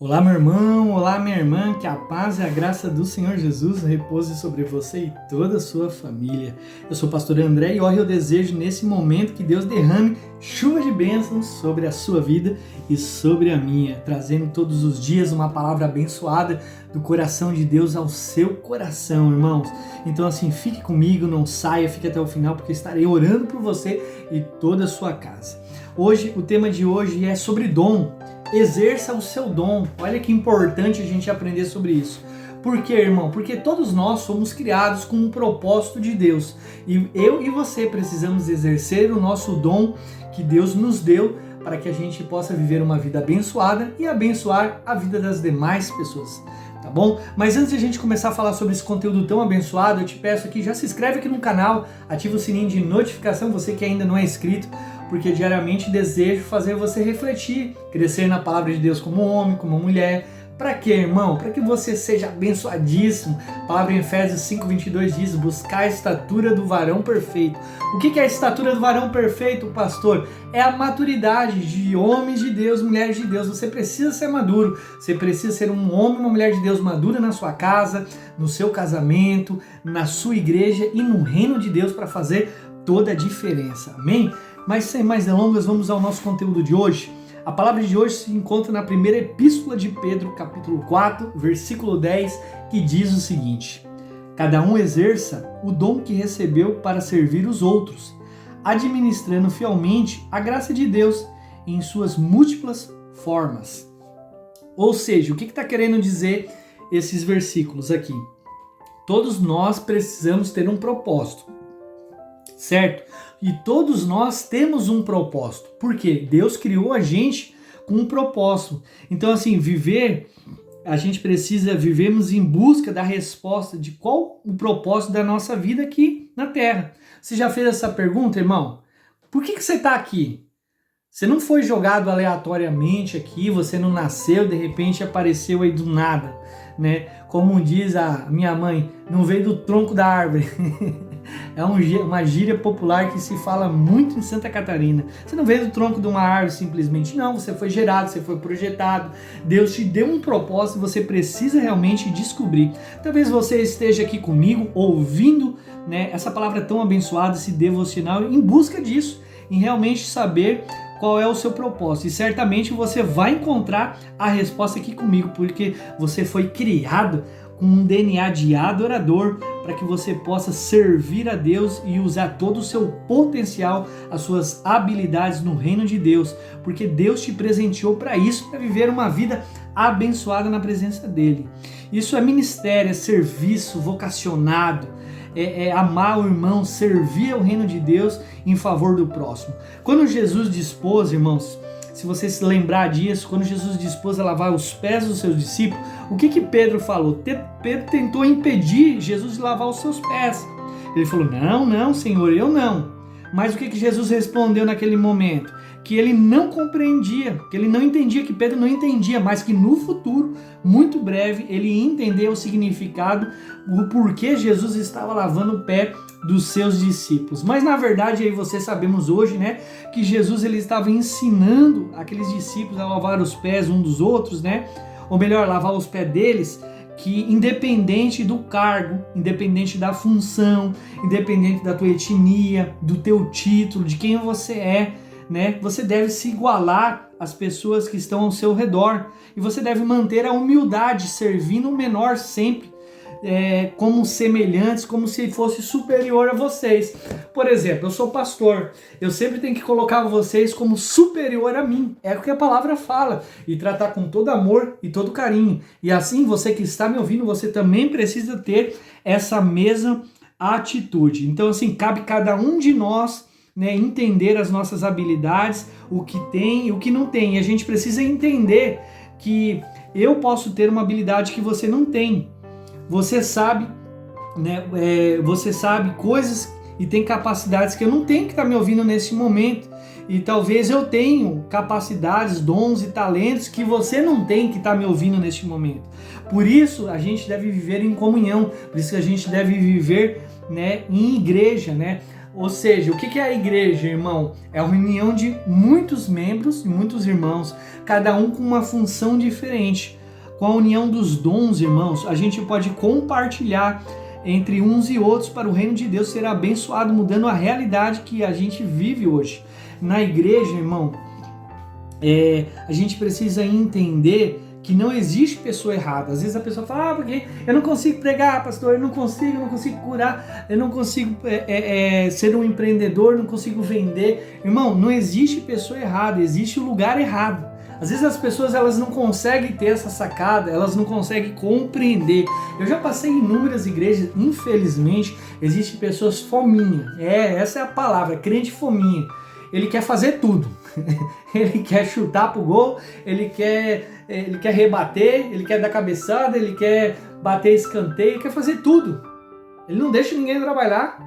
Olá, meu irmão, olá, minha irmã, que a paz e a graça do Senhor Jesus repouse sobre você e toda a sua família. Eu sou o pastor André e hoje eu desejo nesse momento que Deus derrame chuva de bênçãos sobre a sua vida e sobre a minha, trazendo todos os dias uma palavra abençoada do coração de Deus ao seu coração, irmãos. Então assim, fique comigo, não saia, fique até o final, porque estarei orando por você e toda a sua casa. Hoje, o tema de hoje é sobre dom. Exerça o seu dom. Olha que importante a gente aprender sobre isso. Por quê, irmão? Porque todos nós somos criados com um propósito de Deus. E eu e você precisamos exercer o nosso dom que Deus nos deu para que a gente possa viver uma vida abençoada e abençoar a vida das demais pessoas. Tá bom? Mas antes de a gente começar a falar sobre esse conteúdo tão abençoado, eu te peço aqui, já se inscreve aqui no canal, ativa o sininho de notificação, você que ainda não é inscrito, porque diariamente desejo fazer você refletir, crescer na palavra de Deus como homem, como mulher. Para quê, irmão? Para que você seja abençoadíssimo. A palavra em Efésios 5:22 diz: buscar a estatura do varão perfeito. O que é a estatura do varão perfeito, pastor? É a maturidade de homens de Deus, mulheres de Deus. Você precisa ser maduro. Você precisa ser um homem, uma mulher de Deus madura na sua casa, no seu casamento, na sua igreja e no reino de Deus para fazer toda a diferença. Amém? Mas sem mais delongas, vamos ao nosso conteúdo de hoje. A palavra de hoje se encontra na primeira epístola de Pedro, capítulo 4, versículo 10, que diz o seguinte: cada um exerça o dom que recebeu para servir os outros, administrando fielmente a graça de Deus em suas múltiplas formas. Ou seja, o que está querendo dizer esses versículos aqui? Todos nós precisamos ter um propósito, certo? E todos nós temos um propósito. Por quê? Deus criou a gente com um propósito. Então, assim, a gente precisa vivermos em busca da resposta de qual o propósito da nossa vida aqui na Terra. Você já fez essa pergunta, irmão? Por que você está aqui? Você não foi jogado aleatoriamente aqui, você não nasceu, de repente apareceu aí do nada, né? Como diz a minha mãe, não veio do tronco da árvore. É uma gíria popular que se fala muito em Santa Catarina. Você não veio do tronco de uma árvore simplesmente, não. Você foi gerado, você foi projetado. Deus te deu um propósito e você precisa realmente descobrir. Talvez você esteja aqui comigo ouvindo, né, essa palavra tão abençoada, esse devocional, em busca disso, em realmente saber qual é o seu propósito. E certamente você vai encontrar a resposta aqui comigo, porque você foi criado com um DNA de adorador para que você possa servir a Deus e usar todo o seu potencial, as suas habilidades no reino de Deus, porque Deus te presenteou para isso, para viver uma vida abençoada na presença dele. Isso é ministério, é serviço vocacionado, é amar o irmão, servir ao reino de Deus em favor do próximo. Quando Jesus dispôs, irmãos, se você se lembrar disso, quando Jesus dispôs a lavar os pés dos seus discípulos, o que Pedro falou? Pedro tentou impedir Jesus de lavar os seus pés. Ele falou: não, Senhor, eu não. Mas o que Jesus respondeu naquele momento? Que ele não compreendia, que ele não entendia, que Pedro não entendia, mas que no futuro, muito breve, ele ia entender o significado, o porquê Jesus estava lavando o pé dos seus discípulos. Mas na verdade, aí você sabemos hoje, né, que Jesus ele estava ensinando aqueles discípulos a lavar os pés uns dos outros, né? Ou melhor, lavar os pés deles, que independente do cargo, independente da função, independente da tua etnia, do teu título, de quem você é, né, você deve se igualar às pessoas que estão ao seu redor. E você deve manter a humildade, servindo o menor sempre, como semelhantes, como se fosse superior a vocês. Por exemplo, eu sou pastor, eu sempre tenho que colocar vocês como superior a mim, é o que a palavra fala, e tratar com todo amor e todo carinho. E assim, você que está me ouvindo, você também precisa ter essa mesma atitude. Então assim, cabe cada um de nós, né, entender as nossas habilidades, o que tem e o que não tem. E a gente precisa entender que eu posso ter uma habilidade que você não tem. Você sabe, né, você sabe coisas e tem capacidades que eu não tenho, que está me ouvindo nesse momento. E talvez eu tenha capacidades, dons e talentos que você não tem, que está me ouvindo neste momento. Por isso a gente deve viver em comunhão, por isso que a gente deve viver, né, em igreja, né? Ou seja, o que é a igreja, irmão? É a reunião de muitos membros e muitos irmãos, cada um com uma função diferente. Com a união dos dons, irmãos, a gente pode compartilhar entre uns e outros para o reino de Deus ser abençoado, mudando a realidade que a gente vive hoje. Na igreja, irmão, a gente precisa entender que não existe pessoa errada. Às vezes a pessoa fala, porque eu não consigo pregar, pastor, eu não consigo curar, eu não consigo ser um empreendedor, não consigo vender. Irmão, não existe pessoa errada, existe o lugar errado. Às vezes as pessoas elas não conseguem ter essa sacada, elas não conseguem compreender. Eu já passei em inúmeras igrejas, infelizmente, existem pessoas fominha. Essa é a palavra, crente fominha. Ele quer fazer tudo. Ele quer chutar pro gol, ele quer rebater, ele quer dar cabeçada, ele quer bater escanteio, ele quer fazer tudo. Ele não deixa ninguém trabalhar.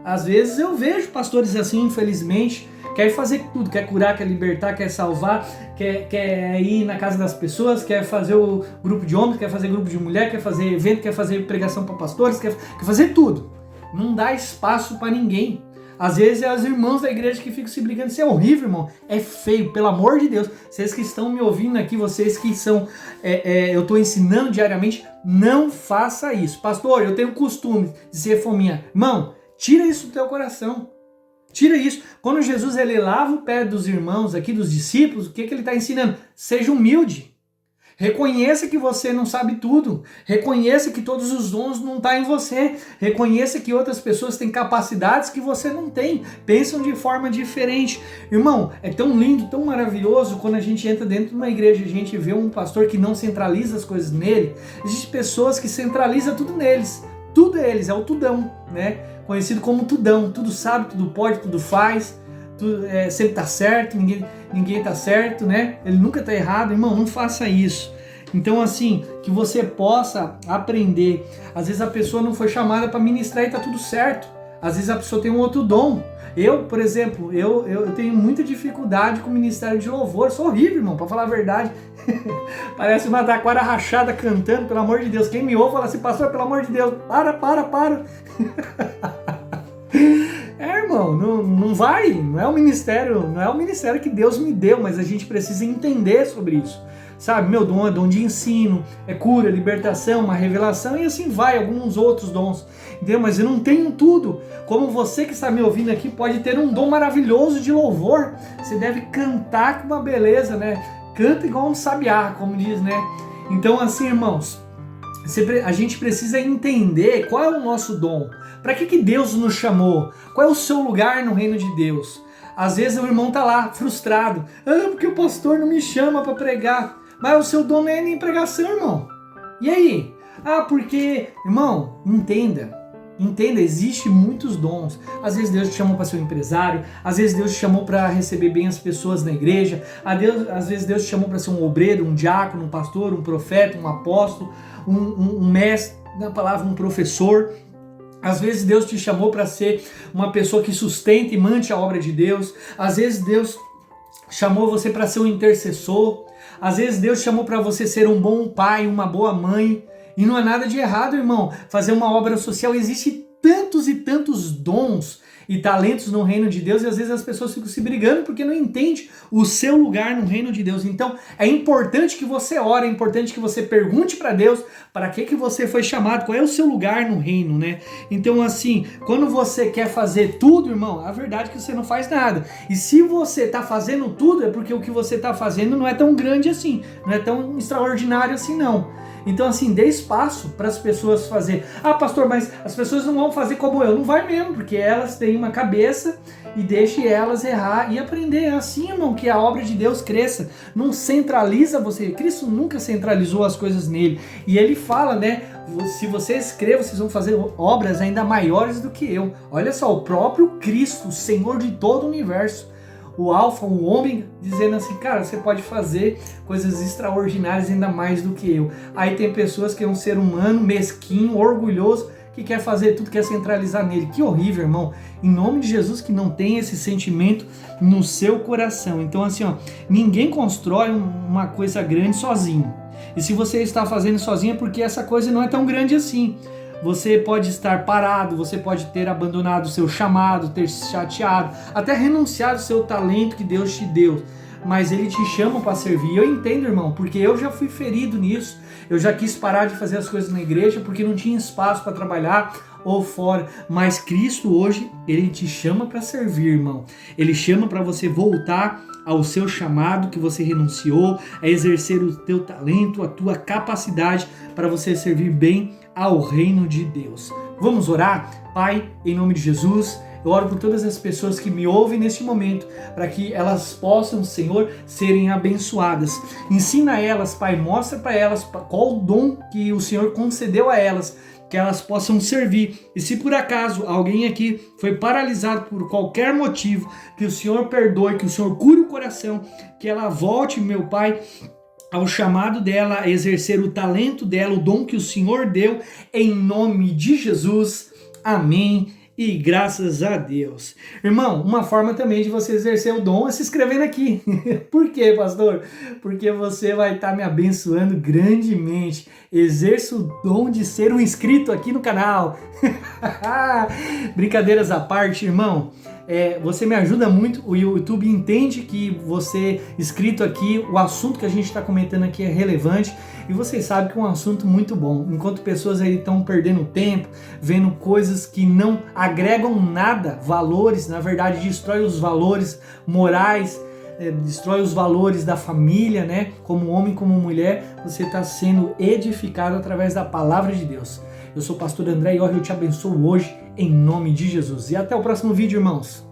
Às vezes eu vejo pastores assim, infelizmente, quer fazer tudo, quer curar, quer libertar, quer salvar, quer ir na casa das pessoas, quer fazer o grupo de homens, quer fazer grupo de mulher, quer fazer evento, quer fazer pregação para pastores, quer fazer tudo. Não dá espaço para ninguém. Às vezes é os irmãos da igreja que ficam se brigando. Isso é horrível, irmão. É feio, pelo amor de Deus. Vocês que estão me ouvindo aqui, vocês que são... eu estou ensinando diariamente, não faça isso. Pastor, eu tenho costume de ser fominha. Irmão, tira isso do teu coração. Tira isso. Quando Jesus ele lava o pé dos irmãos aqui, dos discípulos, o que ele está ensinando? Seja humilde. Reconheça que você não sabe tudo. Reconheça que todos os dons não estão em você. Reconheça que outras pessoas têm capacidades que você não tem. Pensam de forma diferente. Irmão, é tão lindo, tão maravilhoso quando a gente entra dentro de uma igreja e a gente vê um pastor que não centraliza as coisas nele. Existem pessoas que centralizam tudo neles. Tudo é eles, é o tudão, né? Conhecido como tudão. Tudo sabe, tudo pode, tudo faz. Sempre tá certo, ninguém tá certo, né? Ele nunca tá errado. Irmão, não faça isso. Então, assim, que você possa aprender. Às vezes a pessoa não foi chamada para ministrar e tá tudo certo. Às vezes a pessoa tem um outro dom. Eu, por exemplo, eu tenho muita dificuldade com o ministério de louvor. Sou horrível, irmão, para falar a verdade. Parece uma taquara rachada cantando, pelo amor de Deus. Quem me ouve fala assim, pastor, pelo amor de Deus, para. Irmão, não vai, não é o ministério que Deus me deu, mas a gente precisa entender sobre isso, sabe? Meu dom é dom de ensino, é cura, libertação, uma revelação e assim vai, alguns outros dons, entendeu? Mas eu não tenho tudo, como você que está me ouvindo aqui pode ter um dom maravilhoso de louvor, você deve cantar com uma beleza, né? Canta igual um sabiá, como diz, né? Então assim, irmãos, a gente precisa entender qual é o nosso dom. Para que Deus nos chamou? Qual é o seu lugar no reino de Deus? Às vezes o irmão tá lá, frustrado. Porque o pastor não me chama para pregar. Mas o seu dom não é nem pregação, irmão. E aí? Porque... Irmão, entenda, existe muitos dons. Às vezes Deus te chamou para ser um empresário, às vezes Deus te chamou para receber bem as pessoas na igreja, às vezes Deus te chamou para ser um obreiro, um diácono, um pastor, um profeta, um apóstolo, um mestre, na palavra, um professor. Às vezes Deus te chamou para ser uma pessoa que sustenta e mante a obra de Deus. Às vezes Deus chamou você para ser um intercessor. Às vezes Deus chamou para você ser um bom pai, uma boa mãe. E não há nada de errado, irmão, fazer uma obra social. Existem tantos e tantos dons e talentos no reino de Deus e às vezes as pessoas ficam se brigando porque não entendem o seu lugar no reino de Deus. Então é importante que você ore, é importante que você pergunte para Deus para que você foi chamado, qual é o seu lugar no reino, né? Então assim, quando você quer fazer tudo, irmão, a verdade é que você não faz nada. E se você está fazendo tudo é porque o que você está fazendo não é tão grande assim, não é tão extraordinário assim não. Então assim, dê espaço para as pessoas fazer. Pastor, mas as pessoas não vão fazer como eu. Não vai mesmo, porque elas têm uma cabeça e deixe elas errar e aprender. É assim, irmão, que a obra de Deus cresça. Não centraliza você. Cristo nunca centralizou as coisas nele. E ele fala, né? Se vocês crer, vocês vão fazer obras ainda maiores do que eu. Olha só, o próprio Cristo, o Senhor de todo o universo, o alfa, o ômega, dizendo assim, cara, você pode fazer coisas extraordinárias ainda mais do que eu. Aí tem pessoas que é um ser humano mesquinho, orgulhoso, que quer fazer tudo, quer centralizar nele. Que horrível, irmão. Em nome de Jesus, que não tem esse sentimento no seu coração. Então assim, ninguém constrói uma coisa grande sozinho. E se você está fazendo sozinho é porque essa coisa não é tão grande assim. você pode estar parado, você pode ter abandonado o seu chamado, ter se chateado, até renunciar ao seu talento que Deus te deu. Mas Ele te chama para servir. Eu entendo, irmão, porque eu já fui ferido nisso. Eu já quis parar de fazer as coisas na igreja porque não tinha espaço para trabalhar ou fora. Mas Cristo hoje, Ele te chama para servir, irmão. Ele chama para você voltar ao seu chamado que você renunciou, a exercer o teu talento, a tua capacidade para você servir bem ao reino de Deus. Vamos orar? Pai, em nome de Jesus, eu oro por todas as pessoas que me ouvem neste momento, para que elas possam, Senhor, serem abençoadas. Ensina elas, Pai, mostra para elas qual o dom que o Senhor concedeu a elas, que elas possam servir. E se por acaso alguém aqui foi paralisado por qualquer motivo, que o Senhor perdoe, que o Senhor cure o coração, que ela volte, meu Pai, ao chamado dela, a exercer o talento dela, o dom que o Senhor deu, em nome de Jesus. Amém. E graças a Deus. Irmão, uma forma também de você exercer o dom é se inscrevendo aqui. Por quê, pastor? Porque você vai estar me abençoando grandemente. Exerça o dom de ser um inscrito aqui no canal. Brincadeiras à parte, irmão. Você me ajuda muito, o YouTube entende que você inscrito aqui, o assunto que a gente está comentando aqui é relevante e vocês sabem que é um assunto muito bom. Enquanto pessoas aí estão perdendo tempo, vendo coisas que não agregam nada, valores, na verdade destrói os valores morais, destrói os valores da família, né? Como homem, como mulher, você está sendo edificado através da palavra de Deus. Eu sou o pastor André e eu te abençoo hoje em nome de Jesus. E até o próximo vídeo, irmãos.